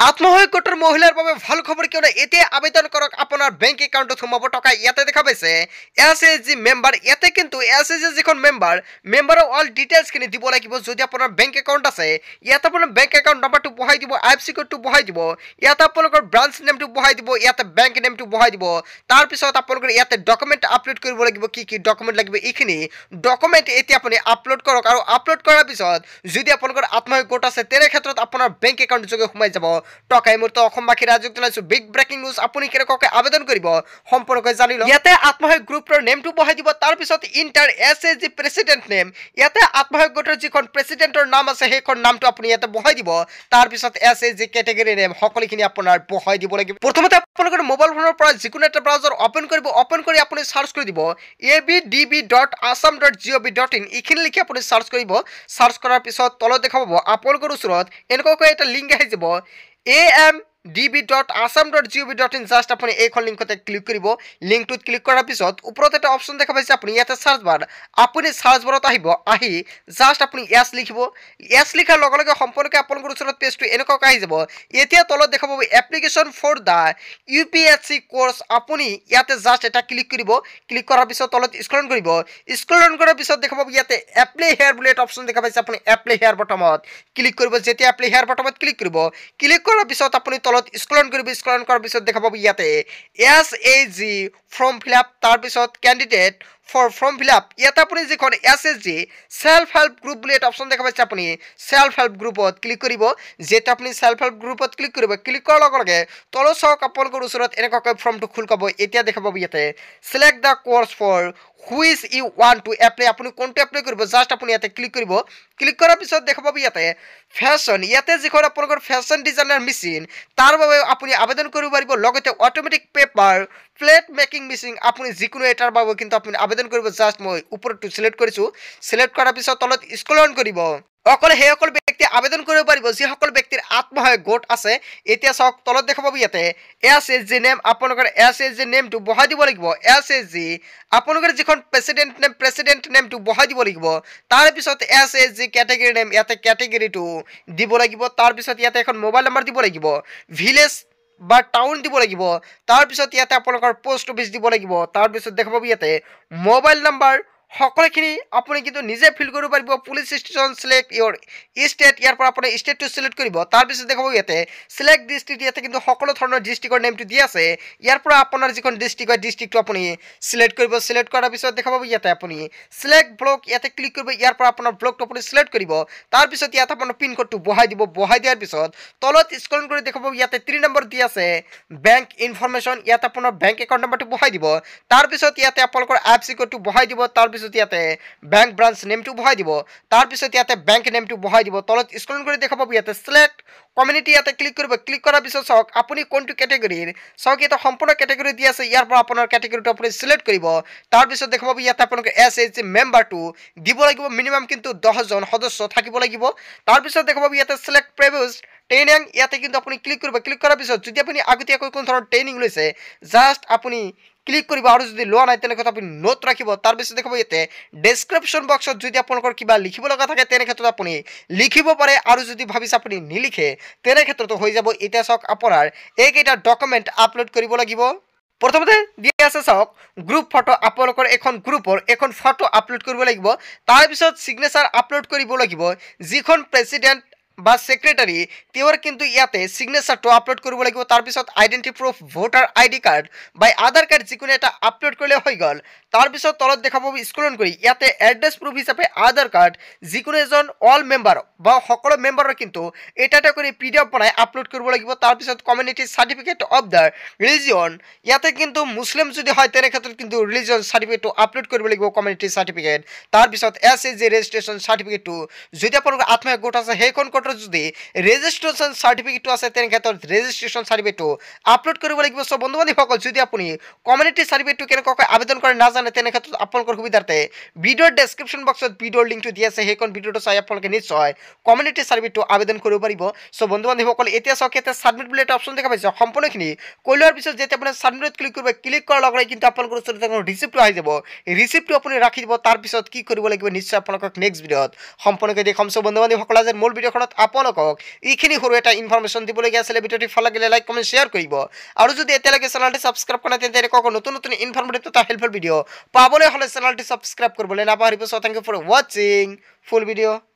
আত্মসহায়ক গোটৰ মহিলাৰ বাবে ভাল খবৰ কিয়নো এতিয়া আবেদন কৰক আপোনাৰ বেংক একাউণ্টত সোমাব টকা ইয়াতে দেখা পাইছে এছএইচজি মেম্বাৰ ইয়াতে কিন্তু এছএইচজি যিখন মেম্বাৰৰ অল ডিটেইলছখিনি দিব লাগিব যদি আপোনাৰ বেংক একাউণ্ট আছে ইয়াতে আপোনাৰ বেংক একাউণ্ট নাম্বাৰটো বহাই দিব আইএফএছচি কোডটো বহাই দিব ইয়াতে আপোনালোকৰ ব্ৰাঞ্চ নেমটো বহাই দিব ইয়াতে বেংক নেমটো বহাই দিব তাৰ পিছত আপোনালোকৰ ইয়াতে ডকুমেণ্ট আপলোড কৰিব লাগিব কি ডকুমেণ্ট লাগিব এইখিনি ডকুমেণ্ট এতিয়া আপুনি আপলোড কৰক আৰু আপলোড কৰাৰ পিছত যদি আপোনালোকৰ আত্মসহায়ক গোট আছে তেনে ক্ষেত্ৰত আপোনাৰ বেংক একাউণ্ট যোগে সোমাই যাব টকা ইমূৰ্ত অসমবাসী ৰাজ্যক জনাইছো বিগ ব্ৰেকিং নিউজ আপুনি কেনেকৈ আবেদন কৰিব সম্পূৰ্ণকৈ জানি লওক ইয়াতে আত্মসহায়ক গ্ৰুপৰ নেমটো বহাই দিব তাৰ পিছত ইন্টাৰ এছএইচজি প্ৰেসিডেন্ট নেম ইয়াতে আত্মসহায়ক গোটৰ যিখন প্ৰেসিডেন্টৰ নাম আছে সেইখন নামটো আপুনি ইয়াতে বহাই দিব তাৰ পিছত এছএইচজি ক্যাটেগৰি নেম সকলোখিনি আপোনাৰ বহাই দিব লাগিব প্ৰথমতে আপোনালোকৰ মোবাইল ফোনৰ পৰা যিকোনো এটা ব্ৰাউজাৰ ওপেন কৰিব ওপেন কৰি আপুনি সাৰ্চ কৰি দিব abdb.assam.gov.in এইখিনি লিখি আপুনি সাৰ্চ কৰিব সাৰ্চ কৰাৰ পিছত তলত দেখা পাব আপোনালোকৰ ওচৰত এনেকৈ এটা লিংক আহি যাব amdb.assam.gov.in জাস্ট আপুনি এইখন লিংকতে ক্লিক কৰিব লিংকটোত ক্লিক কৰাৰ পিছত ওপৰত এটা অপচন দেখা পাইছে আপুনি ইয়াতে সাৰ্চ বাৰ আপুনি সাৰ্চ বাৰত আহি জাস্ট আপুনি এছ লিখিব এছ লিখাৰ লগে লগে সম্পূৰ্ণকৈ আপোনালোকৰ ওচৰত পেজটো এনেকৈ আহি যাব এতিয়া তলত দেখা পাব application for the UPSC course আপুনি ইয়াতে জাস্ট এটা ক্লিক কৰিব ক্লিক কৰাৰ পিছত তলত স্ক্ৰল কৰাৰ পিছত দেখা পাব ইয়াতে এপ্লাই হেয়াৰ বুলি এটা অপচন দেখা পাইছে আপুনি এপ্লাই হেয়াৰ বটমত ক্লিক কৰিব যেতিয়া এপ্লাই হেয়াৰ বটমত ক্লিক কৰাৰ পিছত আপুনি তলত স্ক্ৰল কৰাৰ পিছত দেখা পাব ইয়াতে এছএইচজি ফৰ্ম ফিলআপ তাৰ পিছত ক্যান্ডিডেট ফৰ ফৰ্ম ফিলআপ ইয়াতে আপুনি যিখন এছএইচজি সেলফ হেল্প গ্ৰুপ বুলি এটা অপচন দেখা পাইছে আপুনি সেলফ হেল্প গ্ৰুপত ক্লিক কৰিব যেতিয়া আপুনি সেলফ হেল্প গ্ৰুপত ক্লিক কৰাৰ লগে লগে তলত চাওক আপোনালোকৰ ওচৰত এনেকৈ ফৰ্মটো খোল খাব এতিয়া দেখা পাব ইয়াতে select the course for which you want to apply আপুনি কোনটো এপ্লাই কৰিব জাস্ট আপুনি ইয়াতে ক্লিক কৰিব ক্লিক কৰাৰ পিছত দেখা পাব ইয়াতে ফ্যাশন ইয়াতে যিখন আপোনালোকৰ ফ্যাশন ডিজাইনাৰ মেচিন তাৰ বাবে আপুনি আবেদন কৰিব পাৰিব লগতে automatic paper plate making machine আপুনি যিকোনো এটাৰ বাবে কিন্তু আপুনি আবেদন কৰিব জাস্ট মই ওপৰটো সিলেক্ট কৰিছো সিলেক্ট কৰাৰ পিছত তলত স্ক্ৰল কৰিব অকল হেসকল ব্যক্তি আবেদন কৰিব পাৰিব যিসকল ব্যক্তিৰ আত্মসহায়ক গোট আছে এতিয়া চাওক তলত দেখা পাব ইয়াতে এছএইচজি নেম আপোনালোকৰ এছএইচজি নেমটো বহাই দিব লাগিব এছএইচজি আপোনালোকৰ যিখন প্ৰেসিডেন্ট নেমটো বহাই দিব লাগিব তাৰ পিছত এছএইচজি ক্যাটেগৰি নেম ইয়াতে ক্যাটেগৰিটো দিব লাগিব তাৰ পিছত ইয়াতে এখন মোবাইল নম্বৰ দিব লাগিব ভিলেজ বা টাউন দিব লাগিব তাৰ পিছত ইয়াতে আপোনালোকৰ পোষ্ট অফিস দিব লাগিব তাৰ পিছত দেখা পাব ইয়াতে মোবাইল নম্বৰ সকলোখিনি আপুনি কিন্তু নিজে ফিল কৰিব পাৰিব police station select your state ইয়াৰ পৰা আপুনি স্টেটটো সিলেক্ট কৰিব তাৰ পিছত দেখাব ইয়াতে সিলেক্ট ডিস্ট্ৰিক্ট ইয়াতে কিন্তু সকলো ধৰণৰ ডিস্ট্ৰিক্টৰ নেমটো দি আছে ইয়াৰ পৰা আপোনাৰ যিখন ডিস্ট্ৰিক্ট হয় ডিস্ট্ৰিক্টটো আপুনি সিলেক্ট কৰিব সিলেক্ট কৰাৰ পিছত দেখাব ইয়াতে আপুনি সিলেক্ট ব্লক ইয়াতে ক্লিক কৰিব ইয়াৰ পৰা আপোনাৰ ব্লকটো আপুনি সিলেক্ট কৰিব তাৰ পিছত ইয়াতে আপোনাৰ পিন কোডটো বহাই দিয়াৰ পিছত তলত স্ক্ৰল কৰি দেখাব ইয়াতে 3 নম্বৰ দি আছে বেংক ইনফৰমেশন ইয়াতে আপোনাৰ বেংক একাউণ্ট নম্বৰটো বহাই দিব তাৰ পিছত ইয়াতে আপোনালোকৰ আইএফএছচি কোডটো বহাই দিব তাৰ পিছত ইয়াতে বেংক ব্ৰাঞ্চ নেমটো বহাই দিব তাৰ পিছত ইয়াতে বেংক নেমটো বহাই দিব তলত স্ক্ৰল কৰি দেখাব ইয়াতে সিলেক্ট কমিউনিটি ইয়াতে ক্লিক কৰিব ক্লিক কৰাৰ পিছত চাওক আপুনি কোনটো ক্যাটেগৰিৰ চাওক এটা সম্পূৰ্ণ ক্যাটেগৰি দি আছে ইয়াৰ পৰা আপোনাৰ ক্যাটেগৰিটো আপুনি সিলেক্ট কৰিব তাৰ পিছত দেখাব ইয়াতে আপোনালোকে এছএইচজি মেম্বাৰটো দিব লাগিব মিনিমাম কিন্তু 10 জন সদস্য থাকিব লাগিব তাৰ পিছত দেখাব ইয়াতে সিলেক্ট প্ৰিভিয়াছ ট্ৰেইনিং ইয়াতে কিন্তু আপুনি ক্লিক কৰিব ক্লিক কৰাৰ পিছত যদি আপুনি আগতীয়াকৈ কোন ধৰণৰ ট্ৰেইনিং লৈছে জাস্ট আপুনি ক্লিক কৰিব আৰু যদি লোৱা নাই তেনে কথা আপুনি নোট ৰাখিব তাৰ পিছত দেখাব ইয়াতে ডেসক্ৰিপচন বক্সত যদি আপোনালোকৰ কিবা লিখিব লগা থাকে তেনে ক্ষেত্ৰত আপুনি লিখিব পাৰে আৰু যদি ভাবিছে আপুনি নিলিখে তেনে ক্ষেত্ৰত হৈ যাব এতিয়া চাওক আপোনাৰ এইকেইটা ডকুমেণ্ট আপলোড কৰিব লাগিব প্ৰথমতে দিয়া আছে চাওক গ্ৰুপ ফটো আপোনালোকৰ এখন গ্ৰুপৰ এখন ফটো আপলোড কৰিব লাগিব তাৰ পিছত সিগনেচাৰ আপলোড কৰিব লাগিব যিখন প্ৰেসিডেন্ট বা সেক্ৰেটাৰী তেওঁৰ কিন্তু ইয়াতে সিগনেচাৰটো আপলোড কৰিব লাগিব তাৰ পিছত identity proof voter ID card বা আধাৰ কাৰ্ড যিকোনো এটা আপলোড কৰিলে হৈ গল তাৰ পিছত তলত দেখাব স্ক্ৰল কৰি ইয়াতে এড্ৰেছ প্ৰুফ হিচাপে আধাৰ কাৰ্ড যিকোনো এজন অল মেম্বাৰ বা সকলো মেম্বাৰৰ কিন্তু এটা কৰি পিডিএফ বনাই আপলোড কৰিব লাগিব তাৰ পিছত community certificate of the religion ইয়াতে কিন্তু মুসলিম যদি হয় তেনে ক্ষেত্ৰত কিন্তু ৰিলিজিয়ন সাৰ্টিফিকেটটো আপলোড কৰিব লাগিব কমিউনিটি সাৰ্টিফিকেট তাৰ পিছত এছএইচজি ৰেজিষ্ট্ৰেচন সাৰ্টিফিকেটটো যদি আপোনালোকৰ আত্মসহায়ক গোট আছে সেইখন গোটৰ যদি ৰেজিষ্ট্ৰেচন সাৰ্টিফিকেটটো আছে তেনে ক্ষেত্ৰত ৰেজিষ্ট্ৰেচন সাৰ্টিফিকেটটো আপলোড কৰিব লাগিব সো বন্ধু বান্ধৱীসকল যদি আপুনি কমিউনিটি সাৰ্টিফিকেটটো কেনেকৈ আবেদন কৰে নাজানে নাজানে তেনে ক্ষেত্ৰত আপোনালোকৰ সুবিধাৰ্থে ভিডিঅ'ৰ ডেছক্ৰিপশ্যন বক্সত ভিডিঅ'ৰ লিংকটো দি আছে, সেইখন ভিডিঅ'টো চাই আপোনালোকে নিশ্চয় কমিউনিটি ছাৰ্ভিচটো আবেদন কৰিব পাৰিব। চ' বন্ধু বান্ধৱীসকল এতিয়া চাওক, ইয়াতে ছাবমিট বুলি এটা অপশ্যন দেখা পাইছে। সম্পূৰ্ণখিনি কৰি লোৱাৰ পিছত যেতিয়া আপুনি ছাবমিটত ক্লিক কৰিব, ক্লিক কৰাৰ লগে লগে কিন্তু আপোনালোকৰ ওচৰত ৰিচিপ্টটো আহি যাব। ৰিচিপ্টটো আপুনি ৰাখি দিব, তাৰপিছত কি কৰিব লাগিব নিশ্চয় আপোনালোকক নেক্সট ভিডিঅ'ত সম্পূৰ্ণকৈ দেখাম। চ' বন্ধু বান্ধৱীসকল আজিৰ মূল ভিডিঅ'খনত আপোনালোকক এইখিনি সৰু এটা ইনফৰমেশ্যন দিবলগীয়া আছিলে। ভিডিঅ'টি ভাল লাগিলে লাইক কমেণ্ট শ্বেয়াৰ কৰিব, আৰু যদি এতিয়ালৈকে চেনেলটি ছাবস্ক্ৰাইব কৰা নাই তেন্তে এনেকুৱা নতুন নতুন ইনফৰমেটিভ তথা হেল্পফুল ভিডিঅ' পাবলৈ হ'লে চেনেলটি ছাবস্ক্ৰাইব কৰিবলৈ নাপাহৰিব। চ' থেংক ইউ ফৰ ৱাচিং ফুল ভিডিঅ'।